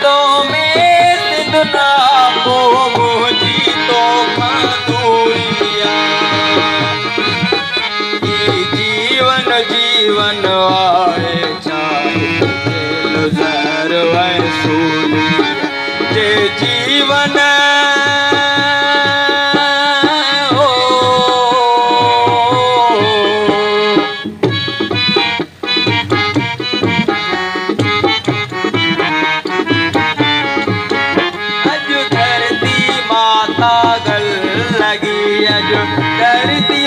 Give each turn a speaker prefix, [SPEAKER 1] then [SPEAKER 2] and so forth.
[SPEAKER 1] तो में सिंधुना को मोजी तो खादूरिया जीवन जीवन आए चाहे लुजर वैसूलिया जे जीवन धरती